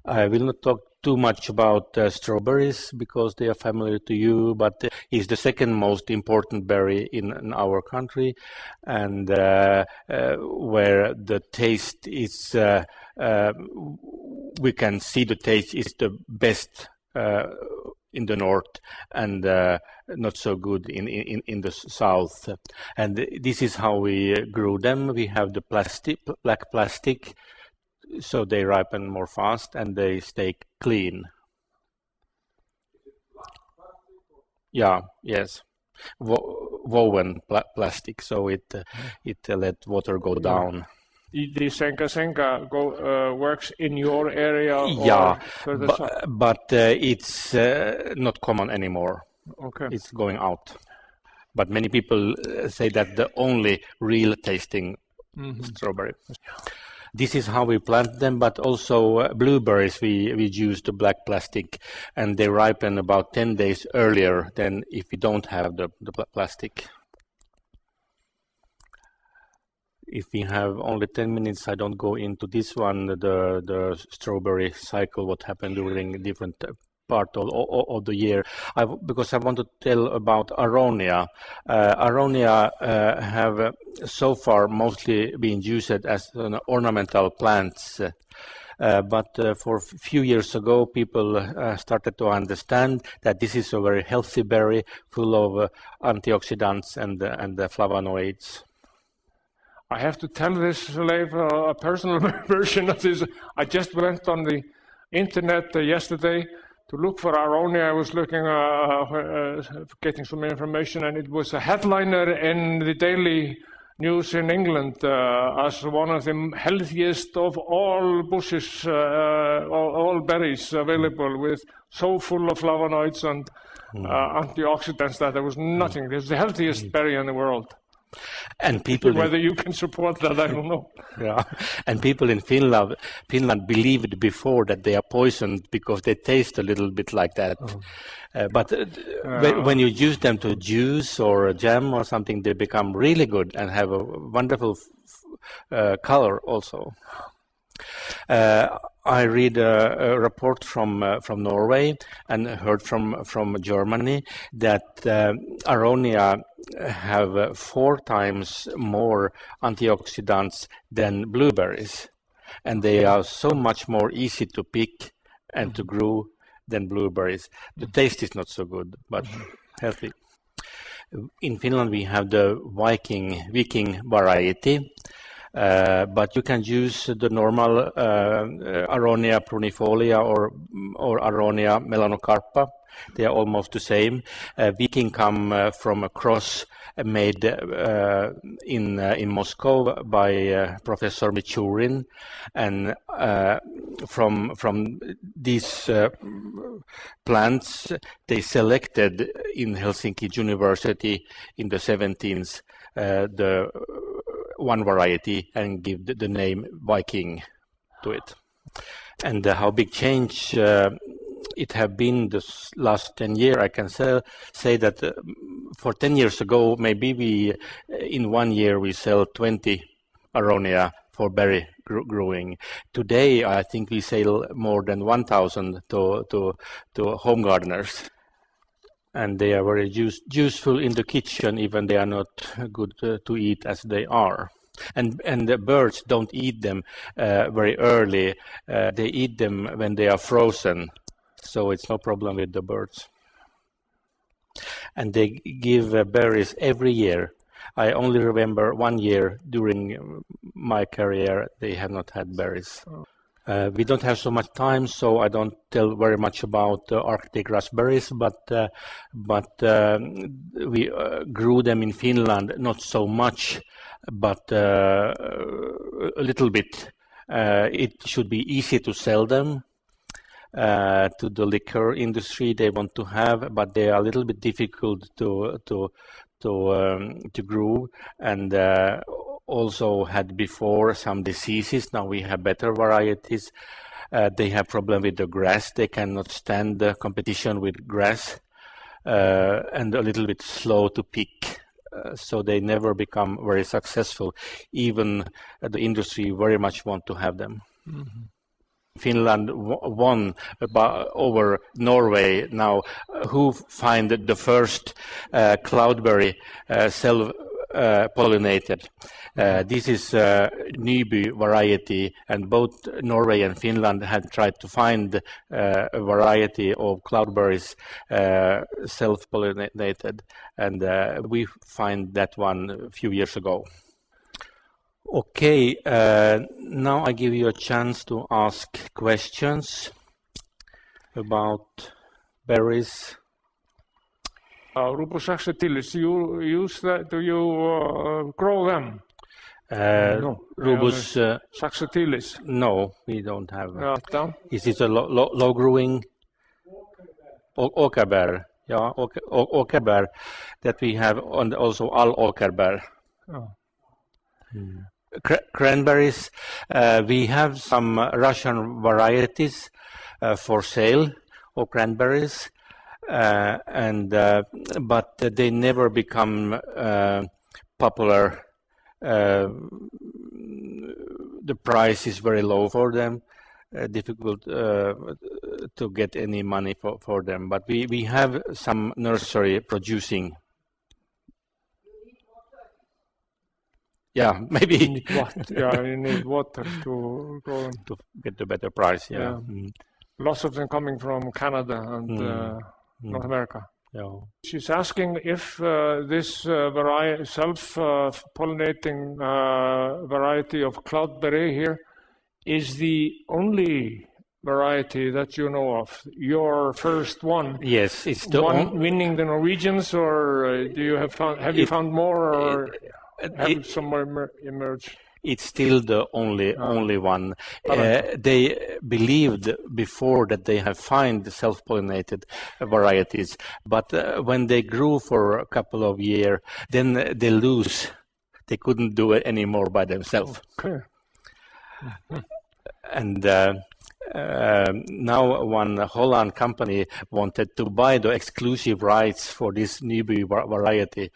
I will not talk too much about strawberries because they are familiar to you, but it's the second most important berry in our country, and where the taste is, we can see the taste is the best in the north and not so good in the south. And this is how we grew them. We have the black plastic, so they ripen more fast and they stay clean. Yeah, yes. Woven plastic, so it let water go down. The senga works in your area? Yeah, but it's not common anymore. Okay. It's going out. But many people say that the only real tasting strawberry. This is how we plant them, but also blueberries, we use the black plastic, and they ripen about 10 days earlier than if we don't have the plastic. If we have only 10 minutes, I don't go into this one, the strawberry cycle, what happened during different part of the year, because I want to tell about aronia. Aronia have so far mostly been used as an ornamental plants, but for a few years ago, people started to understand that this is a very healthy berry full of antioxidants and flavonoids. I have to tell this, Leif, a personal version of this. I just went on the internet yesterday to look for aronia. I was looking, getting some information, and it was a headliner in the Daily News in England as one of the healthiest of all bushes, all berries available, with so full of flavonoids and antioxidants that there was nothing. It was the healthiest berry in the world. And people, whether you can support that, I don't know. Yeah, and people in Finland believed before that they are poisoned because they taste a little bit like that. But when you use them to juice or jam or something, they become really good and have a wonderful color also. I read a report from Norway and heard from Germany that aronia have 4 times more antioxidants than blueberries, and they are so much more easy to pick and to grow than blueberries. The taste is not so good, but healthy. In Finland, we have the Viking variety. But you can use the normal aronia prunifolia or aronia melanocarpa. They are almost the same. Viking come from a cross made in Moscow by Professor Michurin, and from these plants they selected in Helsinki University in the 17th the one variety and give the name Viking to it. And how big change it have been this last 10 years, I can say that for 10 years ago, maybe we in 1 year we sell 20 aronia for berry growing. Today, I think we sell more than 1,000 to home gardeners. And they are very useful in the kitchen, even they are not good to eat as they are. And the birds don't eat them very early. They eat them when they are frozen, so it's no problem with the birds. And they give berries every year. I only remember 1 year during my career they have not had berries. We don't have so much time, so I don't tell very much about Arctic raspberries, but we grew them in Finland, not so much, but a little bit. It should be easy to sell them to the liquor industry they want to have, but they are a little bit difficult to grow, and also had before some diseases. Now we have better varieties. They have problem with the grass. They cannot stand the competition with grass, and a little bit slow to pick. So they never become very successful. Even the industry very much want to have them. Finland won over Norway now, who find the first cloudberry self-pollinated. This is Nyby variety, and both Norway and Finland had tried to find a variety of cloudberries self-pollinated, and we find that one a few years ago. Okay, now I give you a chance to ask questions about berries. Rubus saxatilis, you use that? Do you grow them? No. Rubus saxatilis. No, we don't have. Down? Is it a low-growing åkerbär? Yeah, åkerbär that we have, and also all åkerbär. Oh. Cranberries, we have some Russian varieties for sale of cranberries, but they never become popular. The price is very low for them, difficult to get any money for them. But we have some nursery producing. Yeah, maybe. You need water. Yeah, you need water to grow them. To get the better price, yeah. Lots of them coming from Canada and North America. Yeah. She's asking if this self-pollinating variety of cloudberry here is the only variety that you know of, your first one. Yes, it's the one winning the Norwegians, or do you have found more, or have somewhere emerged? It's still the only one. They believed before that they have found self-pollinated varieties, but when they grew for a couple of years, then they lose. They couldn't do it anymore by themselves. Okay. And now one Holland company wanted to buy the exclusive rights for this Nyby variety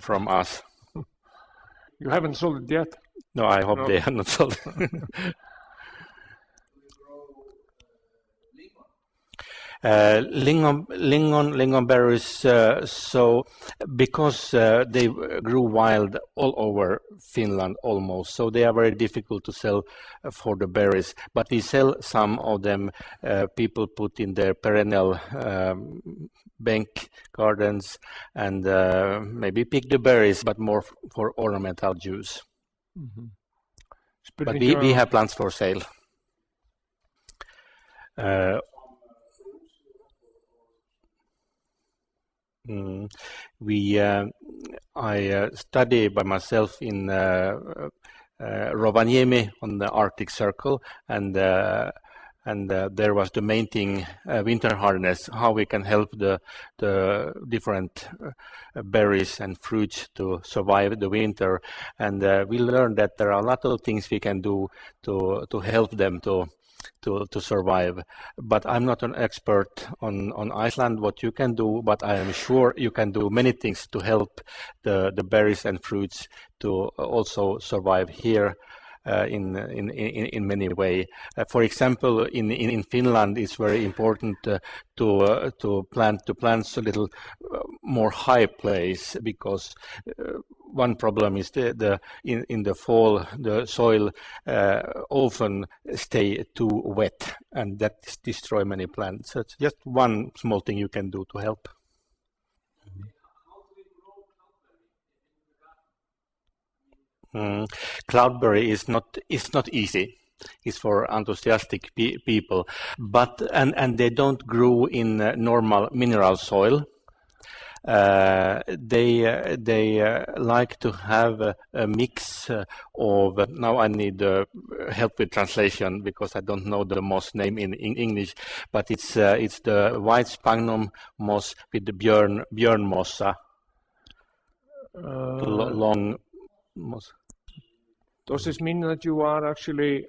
from us. You haven't sold it yet? No, I hope they have not sold it. Lingonberries, so because they grew wild all over Finland almost, so they are very difficult to sell for the berries. But we sell some of them. People put in their perennial bank gardens and maybe pick the berries, but more for ornamental use. Mm-hmm. But we have plants for sale. I study by myself in Rovaniemi on the Arctic Circle, and there was the main thing, winter hardiness, how we can help the different berries and fruits to survive the winter. And we learned that there are a lot of things we can do to help them to survive. But I'm not an expert on Iceland, what you can do, but I am sure you can do many things to help the berries and fruits to also survive here. In many ways. For example, in Finland, it's very important to plant a little more high place, because one problem is in the fall the soil often stay too wet, and that destroy many plants. So it's just one small thing you can do to help. Cloudberry is not easy. It's for enthusiastic people, but and they don't grow in normal mineral soil. They like to have a mix of. Now I need help with translation because I don't know the moss name in English, but it's the white sphagnum moss with the björn mossa, long moss. Does this mean that you are actually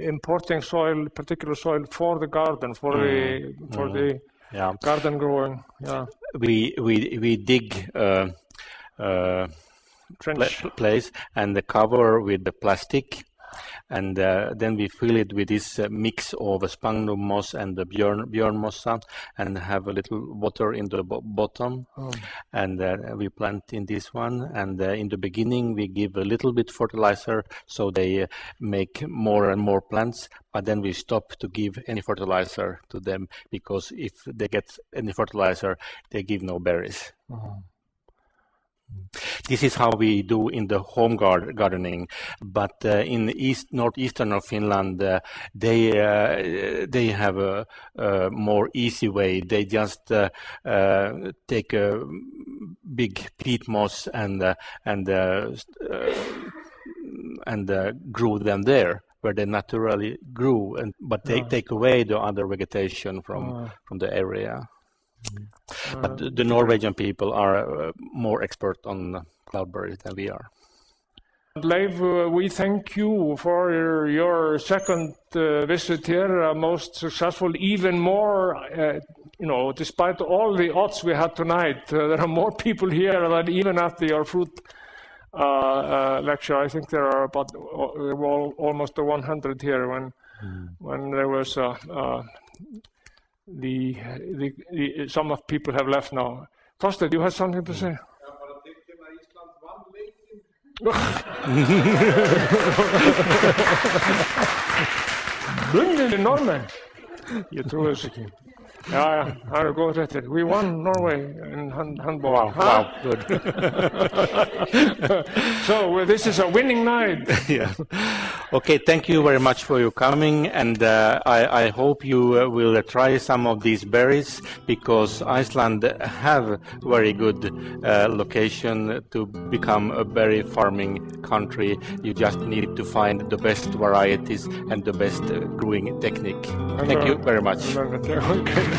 importing soil, particular soil for the garden, for the garden growing? Yeah. We dig trench place and the cover with the plastic, and then we fill it with this mix of sphagnum moss and the björnmossa, and have a little water in the bottom, and we plant in this one. And in the beginning we give a little bit fertilizer so they make more and more plants, but then we stop to give any fertilizer to them, because if they get any fertilizer they give no berries. This is how we do in the home gardening, but in northeastern of Finland, they have a more easy way. They just take a big peat moss and grow them there, where they naturally grew, but they take away the other vegetation from the area. But the Norwegian people are more expert on cloudberries than we are. Leif, we thank you for your second visit here, most successful, even more, despite all the odds we had tonight, there are more people here than even at your fruit lecture. I think there are almost 100 here when there was some of people have left now. Thorsteinn, you had something to say? Bunnið Norðmenn. Ég trúi þessu ekki. Já, það eru góð fréttir. We won Norway in handball. Wow, good. So this is a winning night. Yeah. Okay, thank you very much for your coming, and I hope you will try some of these berries, because Iceland have very good location to become a berry farming country. You just need to find the best varieties and the best growing technique. Thank you very much. Okay.